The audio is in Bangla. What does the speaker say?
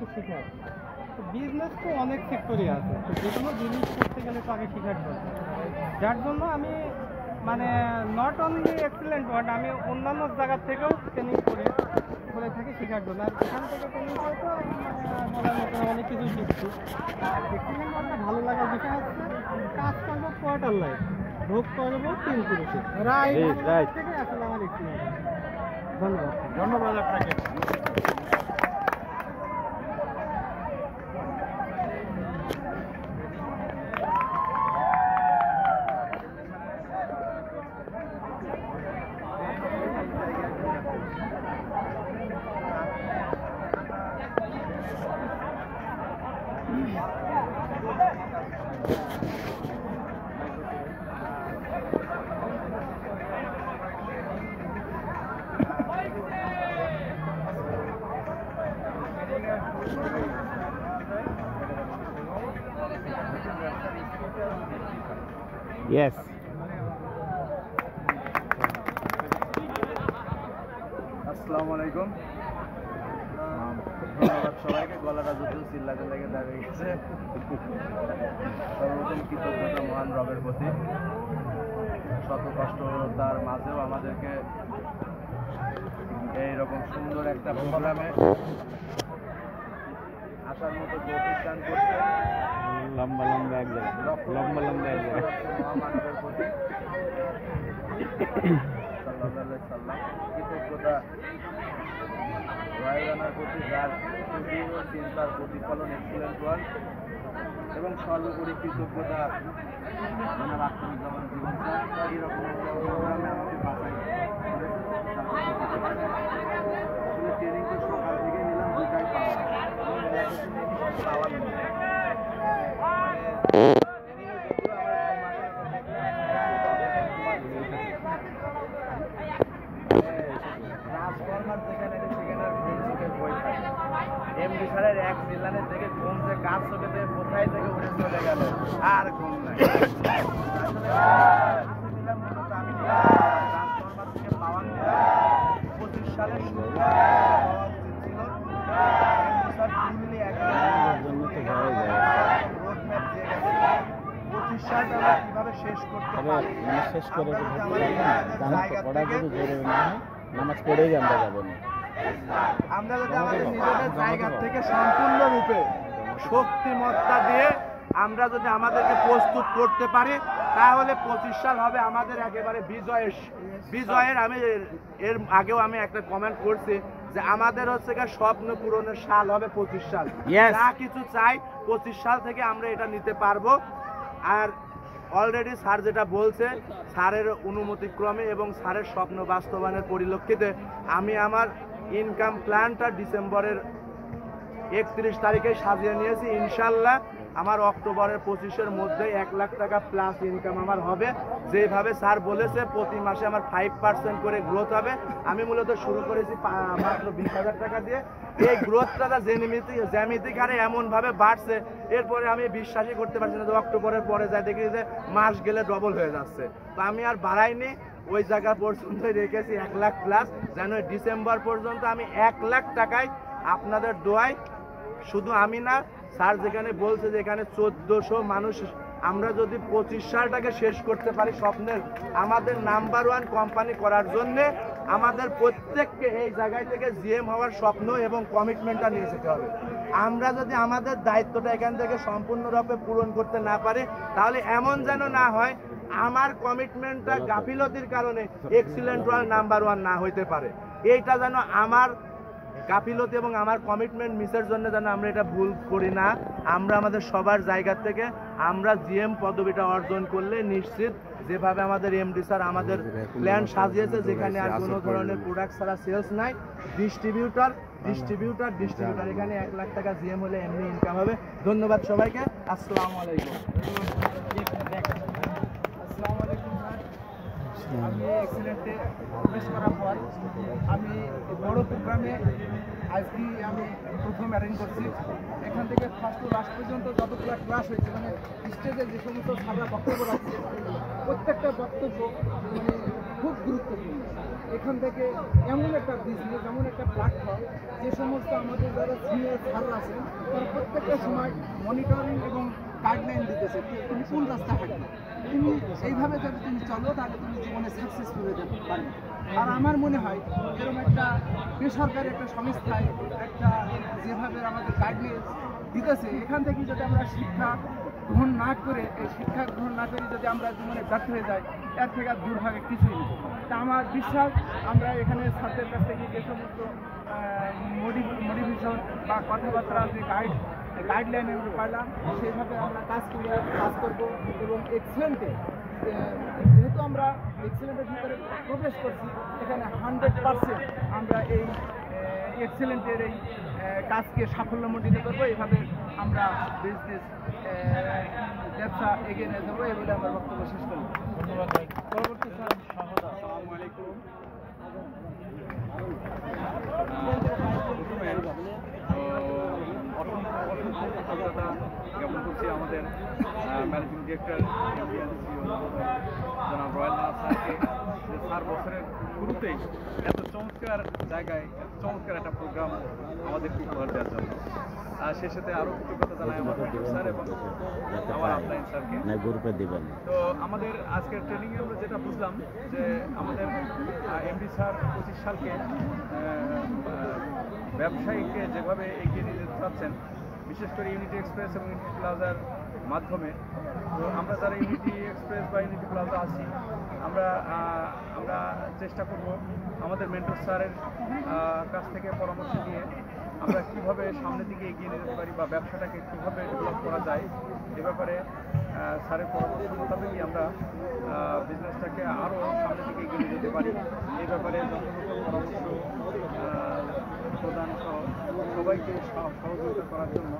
একটু শেখার। তো বিজনেস তো অনেক সেক্টরই আছে, তো যে কোনো জিনিস করতে গেলে তো আগে শেখার দরকার। যার জন্য আমি মানে নট অনলি এক্সিলেন্ট ওয়ার্ড, আমি অন্যান্য জায়গার থেকেও ট্রেনিং করে থাকি শেখার জন্য। আর এখান থেকে ট্রেনিং করে তো বলার মতো অনেক কিছু শিখছি। আর এক্সিলেন্ট ওয়ার্ডটা ভালো লাগার বিষয় হচ্ছে কাজ করবো কোয়ার্টার লাইফ, ভোগ করবো 3 পুরুষে। রাইট থেকে আসলে আমার এক্সিলেন্ট। ধন্যবাদ। ধন্যবাদ আপনাকে। Yes. আসসালামু আলাইকুম। ধন্যবাদ সবাইকে। গলাটা যত চিল্লাতে লেগে দাঁড়িয়ে গেছে। সর্বপ্রথম কৃতজ্ঞতা মহান রবের প্রতি। শত কষ্টতার মাঝেও আমাদেরকে এইরকম সুন্দর একটা প্রোগ্রামে আসার মতো প্রতিষ্ঠান করছে। লম্বা এক জায়গা, মহামানবের প্রতি সাল্লাল্লাহু আলাইহি সাল্লাম। কৃতজ্ঞতা রায়দানার প্রতি, যার চিন্তার প্রতিফলন এক্সিলেন্ট ওয়ার্ল্ড, এবং সর্বোপরি কৃতজ্ঞতা জনাব আখতারুজ্জামান জীবন স্যার, এইরকম প্রোগ্রামে আমাকে বাঁচাই। আসলে ট্রেনিং তো সকাল থেকে নিলাম, দুটাই পাওয়ার এমডি স্যারের এক জিল্লানের থেকে কোন যে কাজ চোখে থেকে কোথায় থেকে উঠে চলে গেল আর কোন নাই। আমি ট্রান্সফরমার থেকে পাওয়ার 25 সালে শুরু হওয়া উচিত ছিল। রোডম্যাপ দিয়ে গেছে 25 সালটা আমরা কিভাবে শেষ করতে পারি। শেষ করে নামাজ পড়েই আমরা যাবো না। আমরা যদি আমাদের নিজেদের জায়গা থেকে সম্পূর্ণরূপে শক্তিমত্তা দিয়ে আমরা যদি আমাদেরকে প্রস্তুত করতে পারি, তাহলে 25 সাল হবে আমাদের একেবারে বিজয়ের। আমি এর আগেও আমি একটা কমেন্ট করছি যে আমাদের হচ্ছে স্বপ্ন পূরণের সাল হবে 25 সাল। যা কিছু চাই 25 সাল থেকে আমরা এটা নিতে পারবো। আর অলরেডি স্যার যেটা বলছে, স্যারের অনুমতিক্রমে এবং স্যারের স্বপ্ন বাস্তবায়নের পরিলক্ষিতে আমি আমার ইনকাম প্ল্যানটা ডিসেম্বরের 31 তারিখে সাজিয়ে নিয়েছি। ইনশাল্লাহ আমার অক্টোবরের 25-এর মধ্যে 1 লাখ টাকা প্লাস ইনকাম আমার হবে। যেভাবে স্যার বলেছে প্রতি মাসে আমার 5% করে গ্রোথ হবে। আমি মূলত শুরু করেছি মাত্র 20,000 টাকা দিয়ে। এই গ্রোথটা জ্যামিতিক হারে এমনভাবে বাড়ছে, এরপরে আমি বিশ্বাসই করতে পারছি না যে অক্টোবরের পরে যাই দেখি যে মাস গেলে ডবল হয়ে যাচ্ছে। তো আমি আর বাড়াইনি, ওই জায়গা পর্যন্ত রেখেছি 1 লাখ প্লাস, যেন ডিসেম্বর পর্যন্ত আমি 1 লাখ টাকায় আপনাদের দোয়ায়, শুধু আমি না, স্যার যেখানে বলছে যে এখানে 1400 মানুষ, আমরা যদি 25 সালটাকে শেষ করতে পারি স্বপ্নের আমাদের নাম্বার 1 কোম্পানি করার জন্যে, আমাদের প্রত্যেককে এই জায়গায় থেকে জিএম হওয়ার স্বপ্ন এবং কমিটমেন্টটা নিয়ে যেতে হবে। আমরা যদি আমাদের দায়িত্বটা এখান থেকে সম্পূর্ণরূপে পূরণ করতে না পারি, তাহলে এমন যেন না হয় আমার কমিটমেন্টটা গাফিলতির কারণে এক্সিলেন্ট ওয়ার্ল্ড নাম্বার 1 না হইতে পারে। এইটা যেন আমার গাফিলতি এবং আমার কমিটমেন্ট মিসের জন্য যেন আমরা এটা ভুল করি না। আমরা আমাদের সবার জায়গা থেকে আমরা জিএম পদবিটা অর্জন করলে নিশ্চিত, যেভাবে আমাদের এমডি স্যার আমাদের প্ল্যান সাজিয়েছে, যেখানে আর কোনো ধরনের প্রোডাক্ট ছাড়া সেলস নাই, ডিস্ট্রিবিউটার এখানে 1 লাখ টাকা জিএম হলে এমনি ইনকাম হবে। ধন্যবাদ সবাইকে। আসসালামু আলাইকুম। আমি এক্সিলেন্টে প্রবেশ করার পর আমি বড় প্রোগ্রামে আজকে আমি প্রথম অ্যারেঞ্জ করছি। এখান থেকে ফার্স্ট টু লাস্ট পর্যন্ত যতগুলো ক্লাস হয়েছে, মানে স্টেজে যে সমস্ত সারা বক্তব্য রাখছে, প্রত্যেকটা বক্তব্য মানে খুব গুরুত্বপূর্ণ। এখান থেকে এমন একটা বিজনেস, এমন একটা প্ল্যাটফর্ম, যে সমস্ত আমাদের যারা সিনিয়র স্যাররা আছেন তারা প্রত্যেকটা সময় মনিটরিং এবং গাইডলাইন দিতেছে তুমি কোন রাস্তা হাঁটবে, তুমি এইভাবে যদি তুমি চলো তাহলে তুমি জীবনে সাকসেসফুল হয়ে যেতে পারবে। আর আমার মনে হয় এরকম একটা বেসরকারি একটা সংস্থায় একটা যেভাবে আমাদের গাইডলাইন দিতেছে, এখান থেকে যদি আমরা শিক্ষা গ্রহণ না করে যদি আমরা জীবনে ব্যর্থ হয়ে যাই, এর থেকে আর দুর্ভাগ্যের কিছুই নেই। তা আমার বিশ্বাস আমরা এখানে ছাত্রের কাছ থেকে যে সমস্ত মোটিভেশন বা কথাবার্তা যে গাইডলাইন এগুলো পাইলাম, সেইভাবে আমরা কাজ করবো এবং এক্সেলেন্টে, যেহেতু আমরা এক্সেলেন্টের ভিতরে প্রবেশ করছি, এখানে 100% আমরা এই এক্সেলেন্টের এই কাজকে সাফল্যমণ্ডিত করবো। এইভাবে আমরা বিজনেস ব্যবসা এগিয়ে নিয়ে যাবো, এই বলে আমার বক্তব্য শেষ করবো। ধন্যবাদ ভাই। পরবর্তী স্যার আসসালামু আলাইকুম। অসংখ্য কৃতজ্ঞতা জ্ঞাপন করছি আমাদের ম্যানেজিং ডিরেক্টর জনাব রয়্যাল নাথ স্যারকে, যে স্যার বছরের শুরুতেই এত চমৎকার জায়গায় চমৎকার একটা প্রোগ্রাম আমাদেরকে উপহার দেওয়ার জন্য। আর সে সাথে আরও কৃতজ্ঞতা জানাই আমার স্যার এবং আমার আপলাইন স্যারকে। তো আমাদের আজকের ট্রেনিংয়ে আমরা যেটা বুঝলাম যে আমাদের এমডি স্যার 25 সালকে ব্যবসায়ীকে যেভাবে এগিয়ে নিয়ে যেতে চাচ্ছেন, বিশেষ করে ইউনিটি এক্সপ্রেস এবং ইউনিটি প্লাজার মাধ্যমে। তো আমরা যারা ইউনিটি এক্সপ্রেস বা ইউনিটি প্লাজা আছি, আমরা চেষ্টা করব আমাদের মেন্টর স্যারের কাছ থেকে পরামর্শ নিয়ে আমরা কীভাবে সামনের দিকে এগিয়ে নিয়ে যেতে পারি বা ব্যবসাটাকে কীভাবে ডেভেলপ করা যায়, এ ব্যাপারে স্যারের পরামর্শ মোতাবেকই আমরা বিজনেসটাকে আরও সামনের দিকে এগিয়ে নিয়ে যেতে পারি। এই ব্যাপারে যথাযথ পরামর্শ প্রদান সহ সবাইকে সহযোগিতা করার জন্য